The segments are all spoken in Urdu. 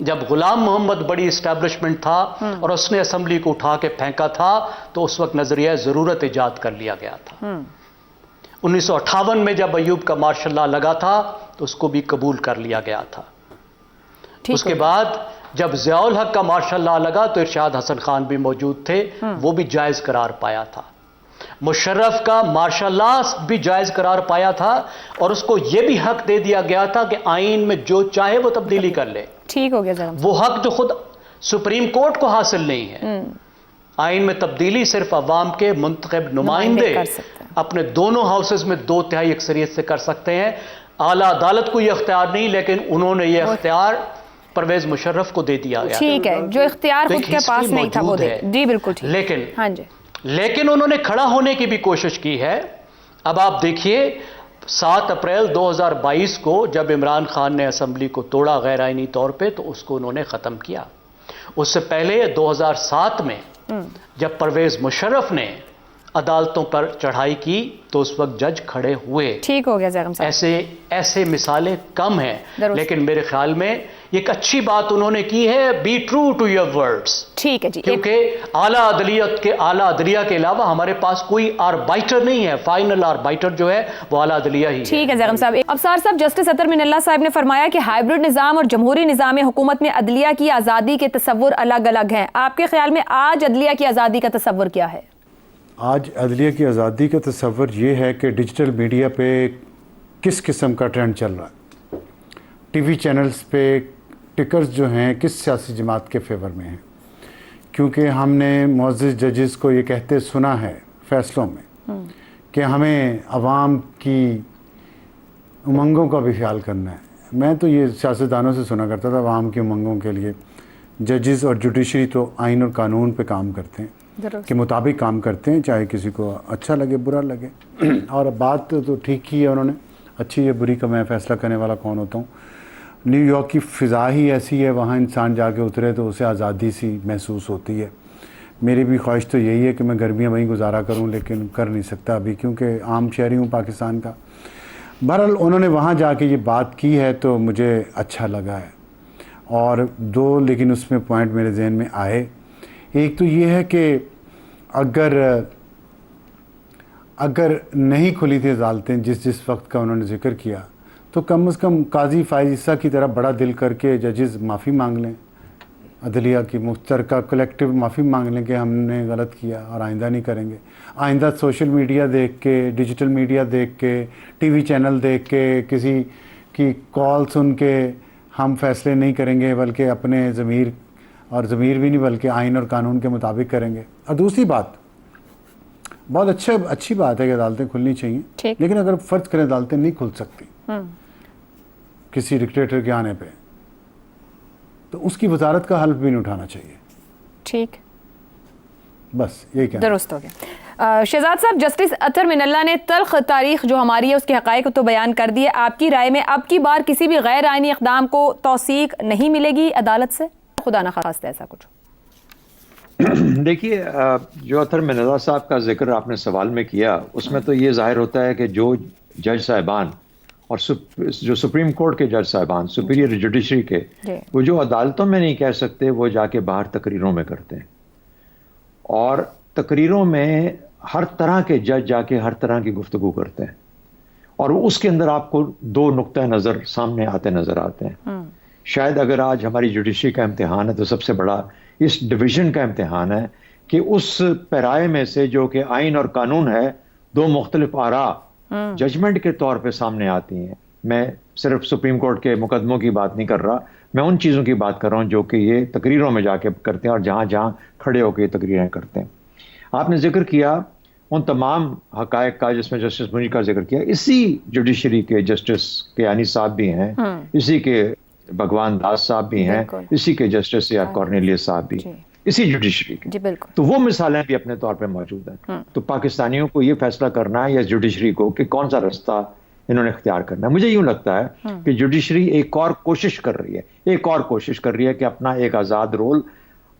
جب غلام محمد بڑی اسٹیبلشمنٹ تھا اور اس نے اسمبلی کو اٹھا کے پھینکا تھا تو اس وقت نظریہ ضرورت ایجاد کر لیا گیا تھا. 1958 میں جب ایوب کا مارشل لا لگا تھا تو اس کو بھی قبول کر لیا گیا تھا. اس کے بعد جب ضیاء الحق کا مارشل لا لگا تو ارشاد حسن خان بھی موجود تھے, وہ بھی جائز قرار پایا تھا. مشرف کا مارشل لا بھی جائز قرار پایا تھا اور اس کو یہ بھی حق دے دیا گیا تھا کہ آئین میں جو چاہے وہ تبدیلی کر لے. ٹھیک ہو گیا. وہ حق جو خود سپریم کورٹ کو حاصل نہیں ہے. آئین میں تبدیلی صرف عوام کے منتخب نمائندے اپنے دونوں ہاؤسز میں 2/3 اکثریت سے کر سکتے ہیں. اعلیٰ عدالت کو یہ اختیار نہیں, لیکن انہوں نے یہ اختیار پرویز مشرف کو دے دیا گیا. ٹھیک ہے, جو اختیار خود کے پاس نہیں تھا وہ دے. جی بالکل ٹھیک. لیکن ہاں جی, لیکن انہوں نے کھڑا ہونے کی بھی کوشش کی ہے. اب آپ دیکھیے 7 اپریل 2022 کو جب عمران خان نے اسمبلی کو توڑا غیر آئینی طور پہ تو اس کو انہوں نے ختم کیا. اس سے پہلے 2007 میں جب پرویز مشرف نے عدالتوں پر چڑھائی کی تو اس وقت جج کھڑے ہوئے. ٹھیک ہو گیا زیغم صاحب. ایسے مثالیں کم ہیں, لیکن میرے خیال میں ایک اچھی بات انہوں نے کی ہے, be true to your words. ٹھیک ہے جی, کیونکہ اعلیٰ عدلیہ کے علاوہ ہمارے پاس کوئی آربائٹر نہیں ہے. فائنل آربائٹر جو ہے وہ اعلیٰ عدلیہ ہی ہے. ٹھیک ہے زیغم صاحب. ابصار صاحب, جسٹس اطہر من اللہ صاحب نے فرمایا کہ ہائبرڈ نظام اور جمہوری نظام حکومت میں عدلیہ کی آزادی کے تصور الگ الگ ہیں. آپ کے خیال میں آج عدلیہ کی آزادی کا تصور کیا ہے؟ آج عدلیہ کی آزادی کا تصور یہ ہے کہ ڈیجیٹل میڈیا پہ کس قسم کا ٹرینڈ چل رہا ہے. ٹی وی چینلز پہ ٹکرز جو ہیں کس سیاسی جماعت کے فیور میں ہیں. کیونکہ ہم نے معزز ججز کو یہ کہتے سنا ہے فیصلوں میں کہ ہمیں عوام کی امنگوں کا بھی خیال کرنا ہے. میں تو یہ سیاستدانوں سے سنا کرتا تھا عوام کی امنگوں کے لیے ججز اور جوڈیشری تو آئین اور قانون پہ کام کرتے ہیں کے مطابق کام کرتے ہیں, چاہے کسی کو اچھا لگے برا لگے. اور بات تو ٹھیک ہی ہے, انہوں نے اچھی یا بری کا میں فیصلہ کرنے والا کون ہوتا ہوں. نیو یارک کی فضا ہی ایسی ہے, وہاں انسان جا کے اترے تو اسے آزادی سی محسوس ہوتی ہے. میری بھی خواہش تو یہی ہے کہ میں گرمیاں وہیں گزارا کروں, لیکن کر نہیں سکتا ابھی کیونکہ عام شہری ہوں پاکستان کا. بہرحال انہوں نے وہاں جا کے یہ بات کی ہے تو مجھے اچھا لگا ہے. اور 2 لیکن اس میں پوائنٹ میرے ذہن میں آئے. ایک تو یہ ہے کہ اگر نہیں کھلی تھی عدالتیں جس وقت کا انہوں نے ذکر کیا تو کم از کم قاضی فائز عیسیٰ کی طرح بڑا دل کر کے ججز معافی مانگ لیں, عدلیہ کی مشترکہ کلیکٹیو معافی مانگ لیں کہ ہم نے غلط کیا اور آئندہ نہیں کریں گے. آئندہ سوشل میڈیا دیکھ کے, ڈیجیٹل میڈیا دیکھ کے, ٹی وی چینل دیکھ کے, کسی کی کال سن کے ہم فیصلے نہیں کریں گے, بلکہ اپنے ضمیر بھی نہیں بلکہ آئین اور قانون کے مطابق کریں گے. اور دوسری بات, بہت اچھی بات ہے کہ عدالتیں کھلنی چاہیے, لیکن اگر فرض کریں عدالتیں نہیں کھل سکتی کسی ڈکٹیٹر کے آنے پہ تو اس کی وزارت کا حلف بھی نہیں اٹھانا چاہیے. ٹھیک, بس یہ کیا درست ہو گیا. شہزاد صاحب, جسٹس اطہر من اللہ نے تلخ تاریخ جو ہماری ہے اس کے حقائق تو بیان کر دیے. آپ کی رائے میں اب کی بار کسی بھی غیر آئینی اقدام کو توثیق نہیں ملے گی عدالت سے؟ خدا نہ خواستہ ایسا کچھ. دیکھیے, جو اطہر من اللہ صاحب کا ذکر آپ نے سوال میں کیا اس میں تو یہ ظاہر ہوتا ہے کہ جو جج صاحبان اور جو سپریم کورٹ کے جج صاحبان سپیریئر جوڈیشری کے وہ جو عدالتوں میں نہیں کہہ سکتے وہ جا کے باہر تقریروں میں کرتے ہیں. اور تقریروں میں ہر طرح کے جج جا کے ہر طرح کی گفتگو کرتے ہیں اور اس کے اندر آپ کو 2 نقطہ نظر سامنے آتے نظر آتے ہیں. شاید اگر آج ہماری جوڈیشری کا امتحان ہے تو سب سے بڑا اس ڈویژن کا امتحان ہے کہ اس پیرائے میں سے جو کہ آئین اور قانون ہے 2 مختلف آراء ججمنٹ کے طور پہ سامنے آتی ہیں. میں صرف سپریم کورٹ کے مقدموں کی بات نہیں کر رہا, میں ان چیزوں کی بات کر رہا ہوں جو کہ یہ تقریروں میں جا کے کرتے ہیں اور جہاں جہاں کھڑے ہو کے یہ تقریریں کرتے ہیں. آپ نے ذکر کیا ان تمام حقائق کا جس میں جسٹس منیر کا ذکر کیا. اسی جوڈیشری کے جسٹس کیانی صاحب بھی ہیں, اسی کے بھگوان داس صاحب بھی ہیں, اسی کے جسٹس یا کارنیلیس صاحب بھی اسی جوڈیشری کے. تو وہ مثالیں بھی اپنے طور پہ موجود ہیں. تو پاکستانیوں کو یہ فیصلہ کرنا ہے یا جوڈیشری کو کہ کون سا رستہ انہوں نے اختیار کرنا ہے. مجھے یوں لگتا ہے کہ جوڈیشری ایک اور کوشش کر رہی ہے کہ اپنا ایک آزاد رول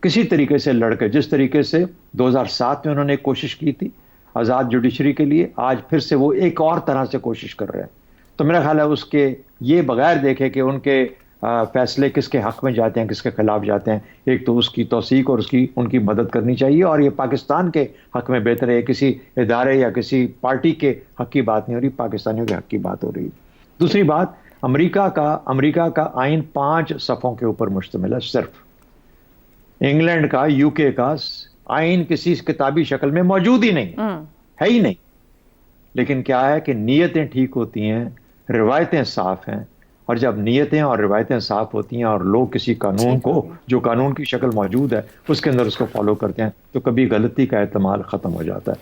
کسی طریقے سے لڑ کے, جس طریقے سے 2007 میں انہوں نے ایک کوشش کی تھی آزاد جوڈیشری کے لیے, آج پھر سے وہ ایک اور طرح سے کوشش کر رہے ہیں. تو میرا خیال ہے اس کے یہ بغیر دیکھے کہ ان کے فیصلے کس کے حق میں جاتے ہیں کس کے خلاف جاتے ہیں. ایک تو اس کی توثیق اور ان کی مدد کرنی چاہیے, اور یہ پاکستان کے حق میں بہتر ہے, کسی ادارے یا کسی پارٹی کے حق کی بات نہیں ہو رہی, پاکستانیوں کے حق کی بات ہو رہی ہے. دوسری بات, امریکہ کا آئین 5 صفوں کے اوپر مشتمل ہے صرف. انگلینڈ کا, یو کے کا آئین کسی کتابی شکل میں موجود ہی نہیں ہے ہی نہیں. لیکن کیا ہے کہ نیتیں ٹھیک ہوتی ہیں, روایتیں صاف ہیں, اور جب نیتیں اور روایتیں صاف ہوتی ہیں اور لوگ کسی قانون کو جو قانون کی شکل موجود ہے اس کے اندر اس کو فالو کرتے ہیں تو کبھی غلطی کا احتمال ختم ہو جاتا ہے.